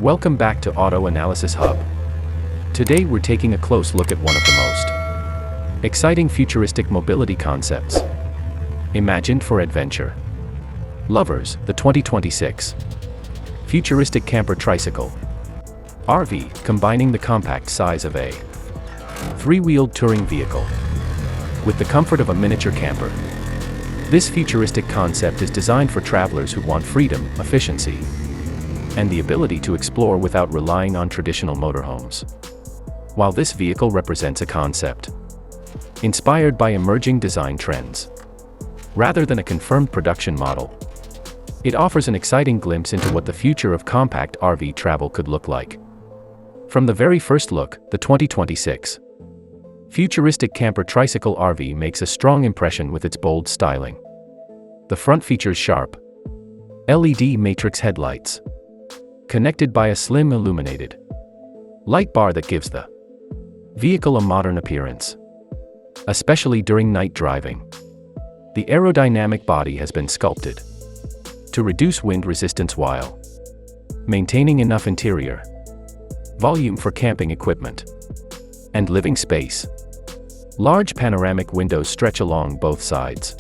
Welcome back to Auto Analysis Hub. Today we're taking a close look at one of the most exciting futuristic mobility concepts imagined for adventure lovers, the 2026 Futuristic Camper Tricycle RV, combining the compact size of a three-wheeled touring vehicle with the comfort of a miniature camper. This futuristic concept is designed for travelers who want freedom, efficiency, and the ability to explore without relying on traditional motorhomes. While this vehicle represents a concept inspired by emerging design trends, rather than a confirmed production model, it offers an exciting glimpse into what the future of compact RV travel could look like. From the very first look, the 2026 Futuristic Camper Tricycle RV makes a strong impression with its bold styling. The front features sharp LED matrix headlights, connected by a slim illuminated light bar that gives the vehicle a modern appearance, especially during night driving. The aerodynamic body has been sculpted to reduce wind resistance while maintaining enough interior volume for camping equipment and living space. Large panoramic windows stretch along both sides,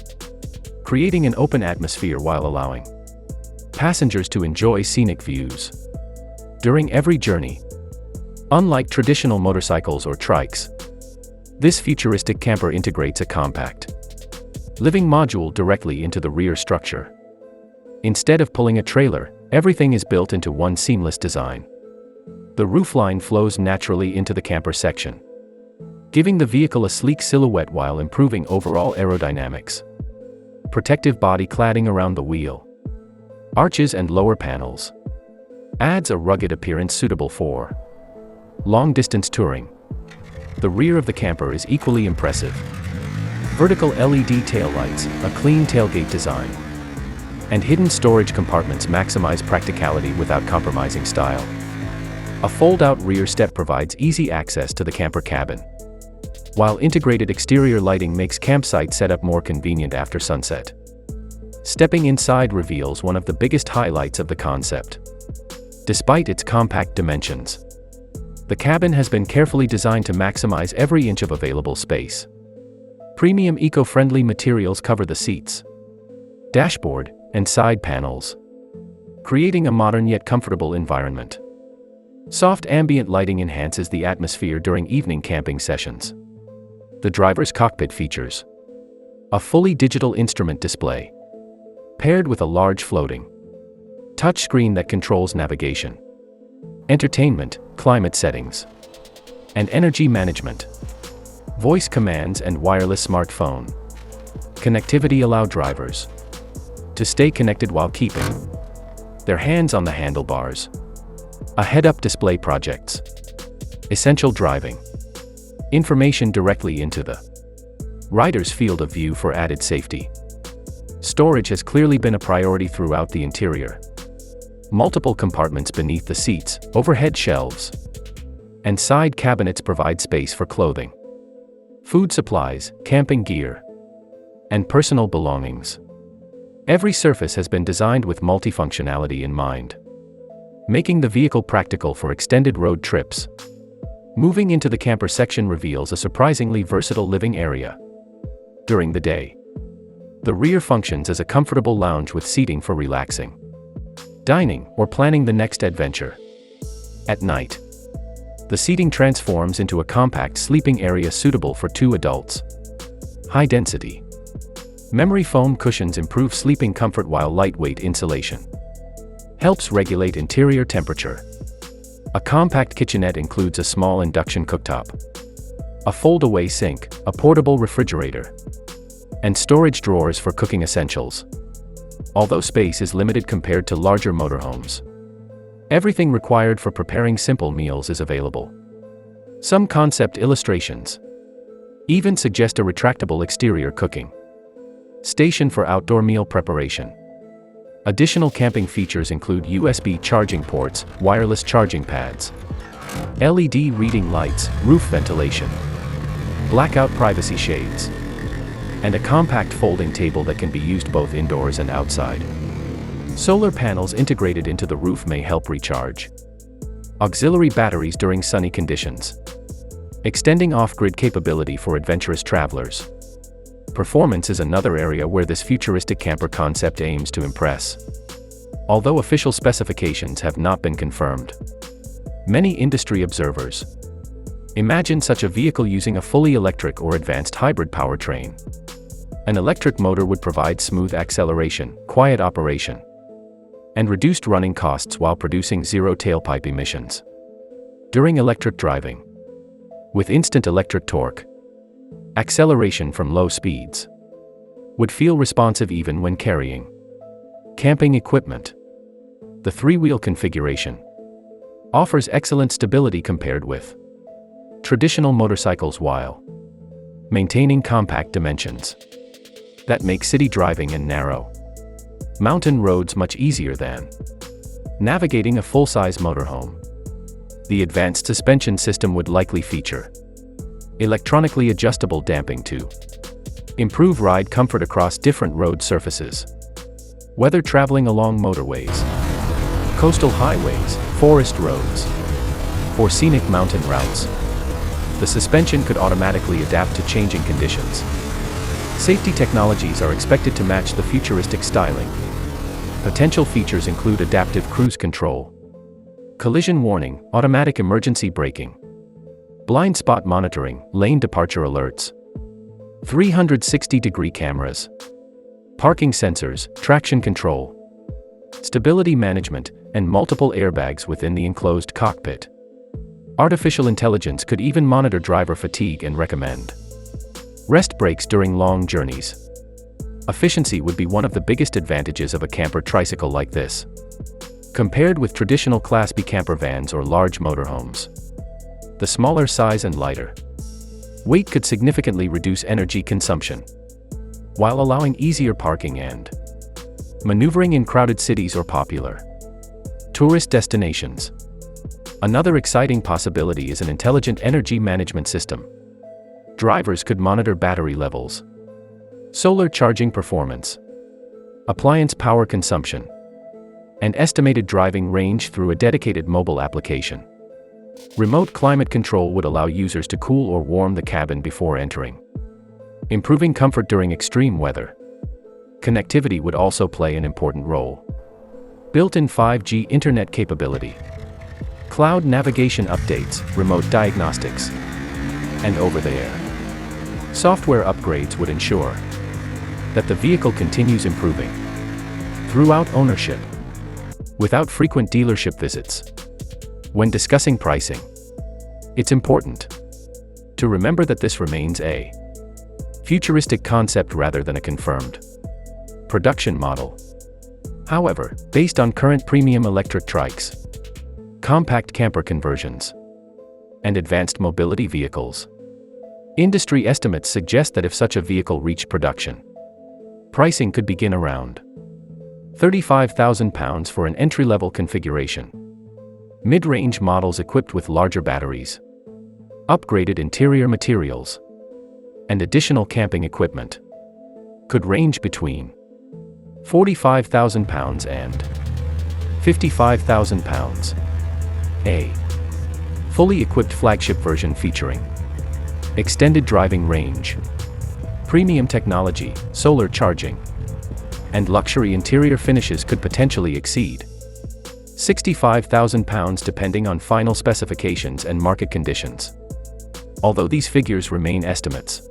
creating an open atmosphere while allowing passengers to enjoy scenic views during every journey. Unlike traditional motorcycles or trikes, this futuristic camper integrates a compact living module directly into the rear structure. Instead of pulling a trailer, everything is built into one seamless design. The roofline flows naturally into the camper section, giving the vehicle a sleek silhouette while improving overall aerodynamics. Protective body cladding around the wheel, arches and lower panels adds a rugged appearance suitable for long-distance touring. The rear of the camper is equally impressive. Vertical LED taillights, a clean tailgate design, and hidden storage compartments maximize practicality without compromising style. A fold-out rear step provides easy access to the camper cabin, while integrated exterior lighting makes campsite setup more convenient after sunset. Stepping inside reveals one of the biggest highlights of the concept. Despite its compact dimensions, the cabin has been carefully designed to maximize every inch of available space. Premium eco-friendly materials cover the seats, dashboard, and side panels, creating a modern yet comfortable environment. Soft ambient lighting enhances the atmosphere during evening camping sessions. The driver's cockpit features a fully digital instrument display, paired with a large floating touchscreen that controls navigation, entertainment, climate settings, and energy management. Voice commands and wireless smartphone connectivity allow drivers to stay connected while keeping their hands on the handlebars. A head-up display projects essential driving information directly into the rider's field of view for added safety. Storage has clearly been a priority throughout the interior. Multiple compartments beneath the seats, overhead shelves, and side cabinets provide space for clothing, food supplies, camping gear, and personal belongings. Every surface has been designed with multifunctionality in mind, making the vehicle practical for extended road trips. Moving into the camper section reveals a surprisingly versatile living area. During the day, the rear functions as a comfortable lounge with seating for relaxing, dining, or planning the next adventure. At night, the seating transforms into a compact sleeping area suitable for 2 adults. High density memory foam cushions improve sleeping comfort, while lightweight insulation helps regulate interior temperature. A compact kitchenette includes a small induction cooktop, a fold-away sink, a portable refrigerator, and storage drawers for cooking essentials. Although space is limited compared to larger motorhomes, everything required for preparing simple meals is available. Some concept illustrations even suggest a retractable exterior cooking station for outdoor meal preparation. Additional camping features include USB charging ports, wireless charging pads, LED reading lights, roof ventilation, blackout privacy shades, and a compact folding table that can be used both indoors and outside. Solar panels integrated into the roof may help recharge Auxiliary batteries during sunny conditions. Extending off-grid capability for adventurous travelers. Performance is another area where this futuristic camper concept aims to impress. Although official specifications have not been confirmed, many industry observers imagine such a vehicle using a fully electric or advanced hybrid powertrain. An electric motor would provide smooth acceleration, quiet operation, and reduced running costs while producing zero tailpipe emissions during electric driving. With instant electric torque, acceleration from low speeds would feel responsive even when carrying camping equipment. The three-wheel configuration offers excellent stability compared with traditional motorcycles while maintaining compact dimensions that make city driving and narrow mountain roads much easier than navigating a full-size motorhome. The advanced suspension system would likely feature electronically adjustable damping to improve ride comfort across different road surfaces. Whether traveling along motorways, coastal highways, forest roads, or scenic mountain routes, the suspension could automatically adapt to changing conditions. Safety technologies are expected to match the futuristic styling. Potential features include adaptive cruise control, collision warning, automatic emergency braking, blind spot monitoring, lane departure alerts, 360-degree cameras, parking sensors, traction control, stability management, and multiple airbags within the enclosed cockpit. Artificial intelligence could even monitor driver fatigue and recommend rest breaks during long journeys. Efficiency would be one of the biggest advantages of a camper tricycle like this, compared with traditional Class B camper vans or large motorhomes. The smaller size and lighter weight could significantly reduce energy consumption, while allowing easier parking and maneuvering in crowded cities or popular tourist destinations. Another exciting possibility is an intelligent energy management system. Drivers could monitor battery levels, solar charging performance, appliance power consumption, and estimated driving range through a dedicated mobile application. Remote climate control would allow users to cool or warm the cabin before entering, improving comfort during extreme weather. Connectivity would also play an important role. Built-in 5G internet capability, cloud navigation updates, remote diagnostics, and over-the-air software upgrades would ensure that the vehicle continues improving throughout ownership, without frequent dealership visits. When discussing pricing, it's important to remember that this remains a futuristic concept rather than a confirmed production model. However, based on current premium electric trikes, compact camper conversions, and advanced mobility vehicles, industry estimates suggest that if such a vehicle reached production, pricing could begin around £35,000 for an entry-level configuration. Mid-range models equipped with larger batteries, upgraded interior materials, and additional camping equipment could range between £45,000 and £55,000. A fully equipped flagship version featuring extended driving range, premium technology, solar charging, and luxury interior finishes could potentially exceed £65,000 depending on final specifications and market conditions. Although these figures remain estimates,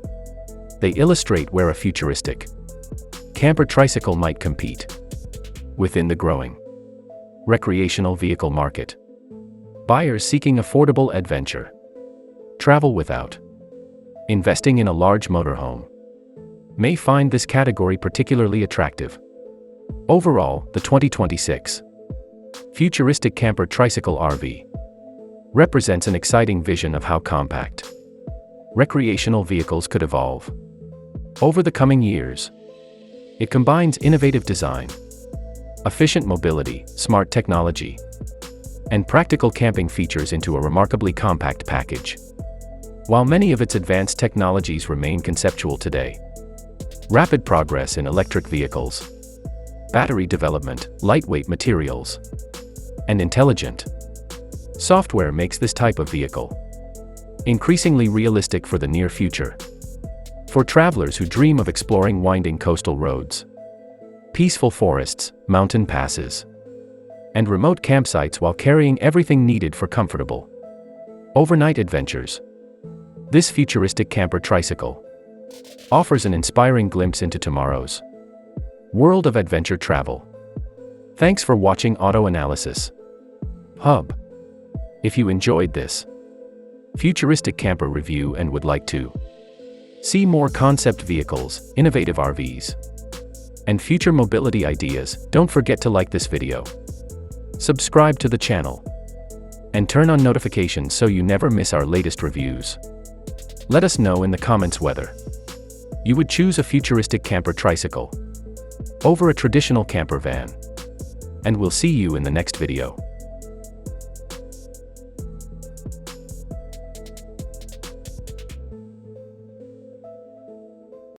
they illustrate where a futuristic camper tricycle might compete within the growing recreational vehicle market. Buyers seeking affordable adventure travel without investing in a large motorhome may find this category particularly attractive. Overall, the 2026 Futuristic Camper Tricycle RV represents an exciting vision of how compact recreational vehicles could evolve over the coming years. It combines innovative design, efficient mobility, smart technology, and practical camping features into a remarkably compact package. While many of its advanced technologies remain conceptual today, rapid progress in electric vehicles, battery development, lightweight materials, and intelligent Software makes this type of vehicle increasingly realistic for the near future. For travelers who dream of exploring winding coastal roads, peaceful forests, mountain passes, and remote campsites while carrying everything needed for comfortable overnight adventures, this futuristic camper tricycle offers an inspiring glimpse into tomorrow's world of adventure travel. Thanks for watching Auto Analysis Hub. If you enjoyed this futuristic camper review and would like to see more concept vehicles, innovative RVs, and future mobility ideas, don't forget to like this video, subscribe to the channel, and turn on notifications so you never miss our latest reviews. Let us know in the comments whether you would choose a futuristic camper tricycle over a traditional camper van. And we'll see you in the next video.